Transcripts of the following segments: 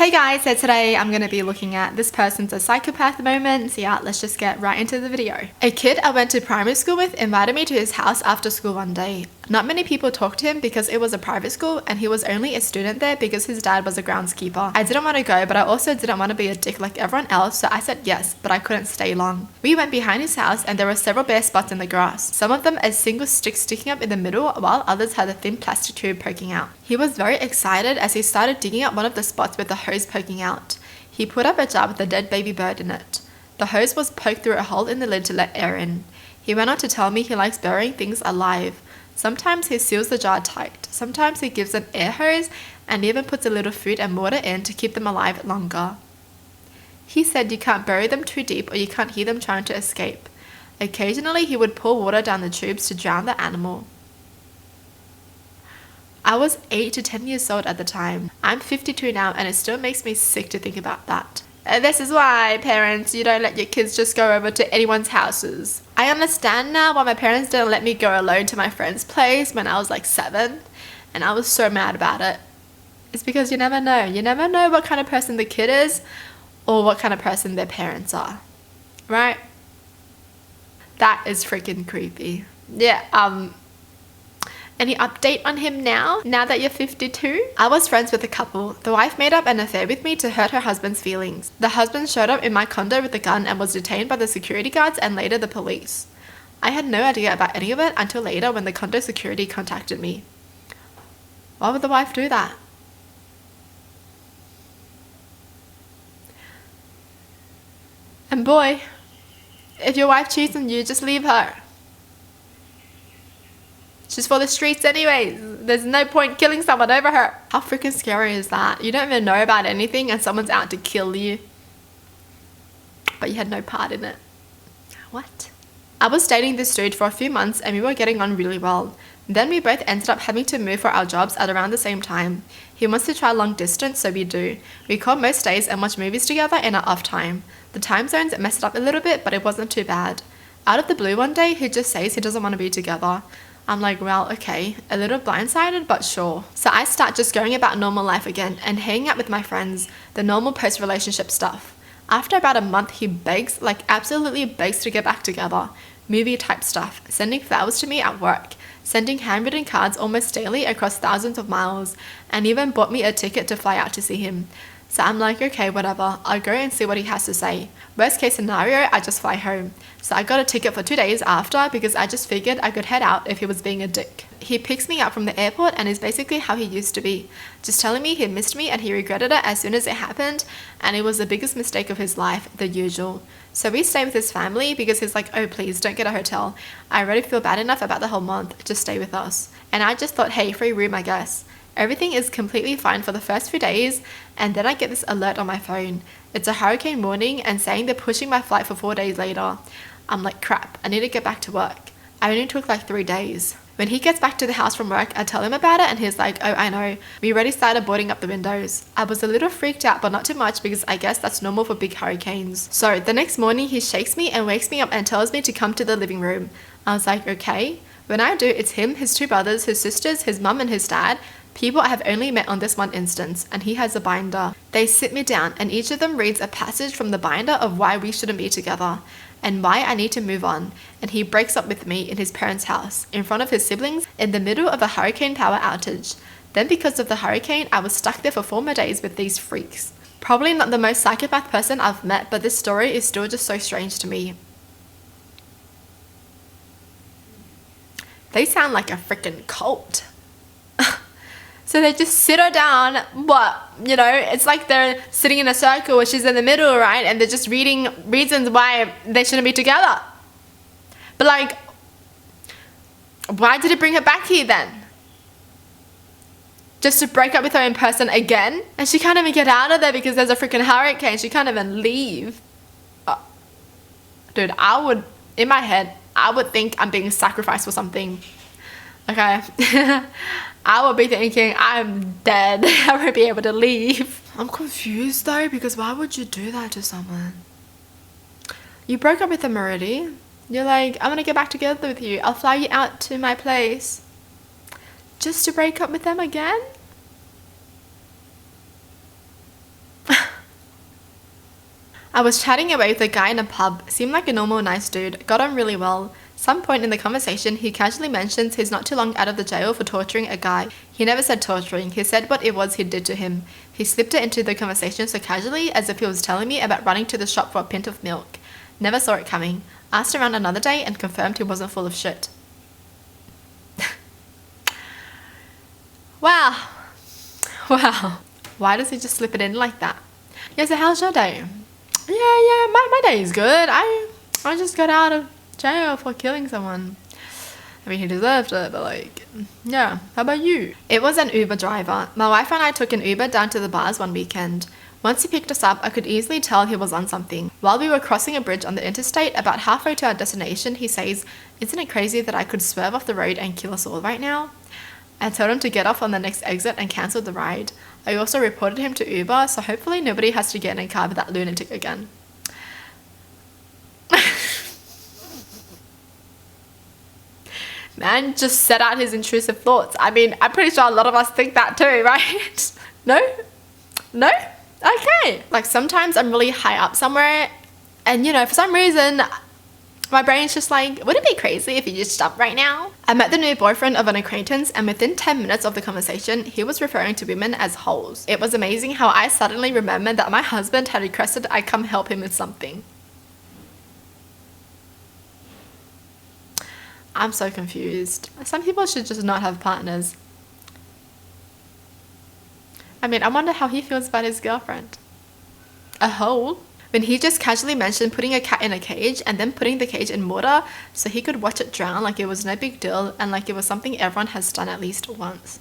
Hey guys, so today I'm going to be looking at this person's a psychopath moment. So yeah, let's just get right into the video. A kid I went to primary school with invited me to his house after school one day. Not many people talked to him because it was a private school and he was only a student there because his dad was a groundskeeper. I didn't want to go, but I also didn't want to be a dick like everyone else, so I said yes, but I couldn't stay long. We went behind his house and there were several bare spots in the grass. Some of them a single stick sticking up in the middle, while others had a thin plastic tube poking out. He was very excited as he started digging up one of the spots with the hose poking out. He put up a jar with a dead baby bird in it. The hose was poked through a hole in the lid to let air in. He went on to tell me he likes burying things alive. Sometimes he seals the jar tight. Sometimes he gives an air hose and even puts a little food and water in to keep them alive longer. He said you can't bury them too deep or you can't hear them trying to escape. Occasionally he would pour water down the tubes to drown the animal. I was 8 to 10 years old at the time. I'm 52 now and it still makes me sick to think about that. And this is why, parents, you don't let your kids just go over to anyone's houses. I understand now why my parents didn't let me go alone to my friend's place when I was like 7, and I was so mad about it. It's because you never know. You never know what kind of person the kid is or what kind of person their parents are, right? That is freaking creepy. Yeah, any update on him now that you're 52? I was friends with a couple. The wife made up an affair with me to hurt her husband's feelings. The husband showed up in my condo with a gun and was detained by the security guards and later the police. I had no idea about any of it until later when the condo security contacted me. Why would the wife do that? And boy, if your wife cheats on you, just leave her. She's for the streets anyways. There's no point killing someone over her. How freaking scary is that? You don't even know about anything and someone's out to kill you. But you had no part in it. What? I was dating this dude for a few months and we were getting on really well. Then we both ended up having to move for our jobs at around the same time. He wants to try long distance, so we do. We call most days and watch movies together in our off time. The time zones messed up a little bit, but it wasn't too bad. Out of the blue one day, he just says he doesn't want to be together. I'm like, well, okay, a little blindsided, but sure. So I start just going about normal life again and hanging out with my friends, the normal post-relationship stuff. After about a month, he begs, like absolutely begs to get back together. Movie type stuff, sending flowers to me at work, sending handwritten cards almost daily across thousands of miles, and even bought me a ticket to fly out to see him. So I'm like, okay, whatever, I'll go and see what he has to say. Worst case scenario, I just fly home. So I got a ticket for 2 days after because I just figured I could head out if he was being a dick. He picks me up from the airport and is basically how he used to be. Just telling me he missed me and he regretted it as soon as it happened and it was the biggest mistake of his life, the usual. So we stay with his family because he's like, oh please don't get a hotel. I already feel bad enough about the whole month, just stay with us. And I just thought, hey, free room I guess. Everything is completely fine for the first few days and then I get this alert on my phone. It's a hurricane warning and saying they're pushing my flight for 4 days later. I'm like, crap, I need to get back to work. I only took like 3 days. When he gets back to the house from work, I tell him about it and he's like, oh, I know. We already started boarding up the windows. I was a little freaked out, but not too much because I guess that's normal for big hurricanes. So the next morning he shakes me and wakes me up and tells me to come to the living room. I was like, okay. When I do, it's him, his 2 brothers, his sisters, his mum and his dad. People I have only met on this one instance, and he has a binder. They sit me down and each of them reads a passage from the binder of why we shouldn't be together and why I need to move on, and he breaks up with me in his parents' house, in front of his siblings, in the middle of a hurricane power outage. Then because of the hurricane, I was stuck there for 4 more days with these freaks. Probably not the most psychopath person I've met, but this story is still just so strange to me. They sound like a freaking cult. So they just sit her down, it's like they're sitting in a circle where she's in the middle, right? And they're just reading reasons why they shouldn't be together. But like, why did it bring her back here then? Just to break up with her in person again? And she can't even get out of there because there's a freaking hurricane. She can't even leave. Oh. Dude, in my head, I would think I'm being sacrificed for something. Okay. I would be thinking, I'm dead. I won't be able to leave. I'm confused though, because why would you do that to someone? You broke up with them already. You're like, I'm gonna get back together with you. I'll fly you out to my place. Just to break up with them again? I was chatting away with a guy in a pub, seemed like a normal nice dude, got on really well. Some point in the conversation, he casually mentions he's not too long out of the jail for torturing a guy. He never said torturing, he said what it was he did to him. He slipped it into the conversation so casually as if he was telling me about running to the shop for a pint of milk. Never saw it coming. Asked around another day and confirmed he wasn't full of shit. Wow. Wow. Why does he just slip it in like that? Yeah, so how's your day? Yeah, my day is good. I just got out of jail for killing someone. I mean, he deserved it, but like, yeah. How about you? It was an Uber driver. My wife and I took an Uber down to the bars one weekend. Once he picked us up, I could easily tell he was on something. While we were crossing a bridge on the interstate, about halfway to our destination, he says, "Isn't it crazy that I could swerve off the road and kill us all right now?" I told him to get off on the next exit and cancelled the ride. I also reported him to Uber, so hopefully nobody has to get in a car with that lunatic again. Man just set out his intrusive thoughts. I mean, I'm pretty sure a lot of us think that too, right? No? No? Okay. Like sometimes I'm really high up somewhere and you know, for some reason, my brain's just like, would it be crazy if you just stopped right now? I met the new boyfriend of an acquaintance and within 10 minutes of the conversation, he was referring to women as hoes. It was amazing how I suddenly remembered that my husband had requested I come help him with something. I'm so confused. Some people should just not have partners. I mean, I wonder how he feels about his girlfriend. A hoe? When he just casually mentioned putting a cat in a cage and then putting the cage in water so he could watch it drown like it was no big deal and like it was something everyone has done at least once.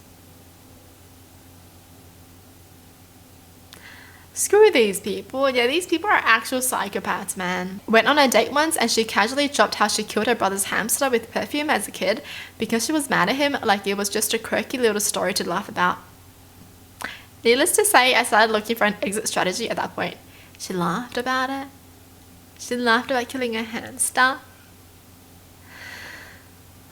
Screw these people. Yeah, these people are actual psychopaths, man. Went on a date once and she casually dropped how she killed her brother's hamster with perfume as a kid because she was mad at him like it was just a quirky little story to laugh about. Needless to say, I started looking for an exit strategy at that point. She laughed about it. She laughed about killing a hamster.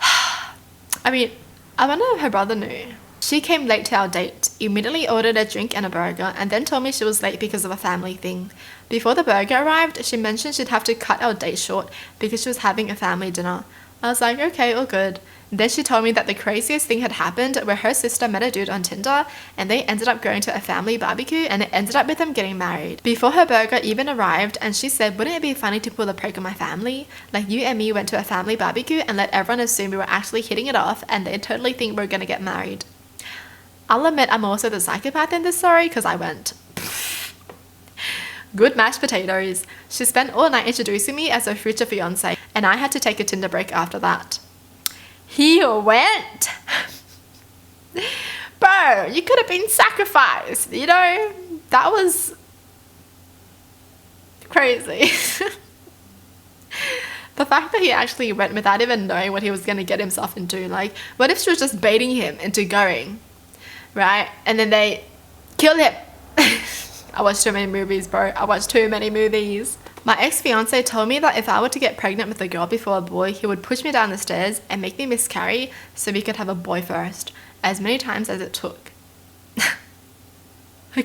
I mean, I wonder if her brother knew. She came late to our date, immediately ordered a drink and a burger, and then told me she was late because of a family thing. Before the burger arrived, she mentioned she'd have to cut our date short because she was having a family dinner. I was like, okay, all good. Then she told me that the craziest thing had happened where her sister met a dude on Tinder and they ended up going to a family barbecue and it ended up with them getting married. Before her burger even arrived, and she said, wouldn't it be funny to pull a prank on my family? Like you and me went to a family barbecue and let everyone assume we were actually hitting it off and they totally think we're gonna get married. I'll admit I'm also the psychopath in this story because I went. Good mashed potatoes. She spent all night introducing me as her future fiance and I had to take a Tinder break after that. He went. Bro, you could have been sacrificed, you know? That was crazy. The fact that he actually went without even knowing what he was going to get himself into. Like, what if she was just baiting him into going, right? And then they killed him. I watched too many movies, bro. I watched too many movies. My ex-fiance told me that if I were to get pregnant with a girl before a boy, he would push me down the stairs and make me miscarry so we could have a boy first, as many times as it took.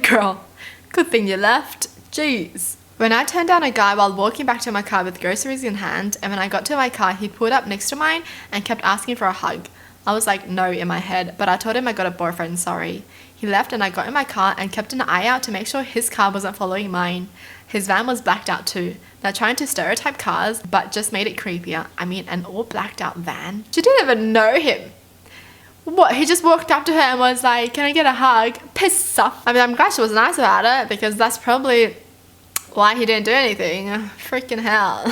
Girl, good thing you left. Jeez. When I turned down a guy while walking back to my car with groceries in hand, and when I got to my car, he pulled up next to mine and kept asking for a hug. I was like, no in my head, but I told him I got a boyfriend, sorry. He left and I got in my car and kept an eye out to make sure his car wasn't following mine. His van was blacked out too. They're trying to stereotype cars, but just made it creepier. I mean, an all blacked out van. She didn't even know him. What, he just walked up to her and was like, can I get a hug? Pissed off. I mean, I'm glad she was nice about it because that's probably why he didn't do anything. Freaking hell.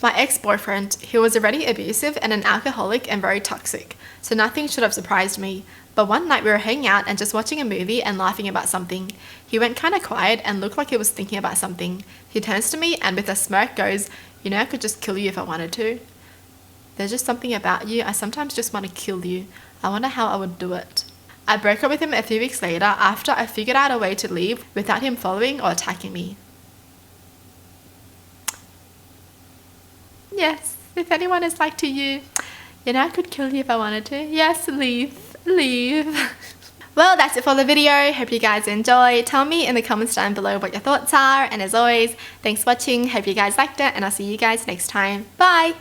My ex-boyfriend, he was already abusive and an alcoholic and very toxic, so nothing should have surprised me. But one night we were hanging out and just watching a movie and laughing about something. He went kind of quiet and looked like he was thinking about something. He turns to me and with a smirk goes, you know, I could just kill you if I wanted to. There's just something about you. I sometimes just want to kill you. I wonder how I would do it. I broke up with him a few weeks later after I figured out a way to leave without him following or attacking me. Yes, if anyone is like to you, you know, I could kill you if I wanted to. Yes, leave. Well, that's it for the video. Hope you guys enjoyed. Tell me in the comments down below what your thoughts are. And as always, thanks for watching. Hope you guys liked it, and I'll see you guys next time. Bye!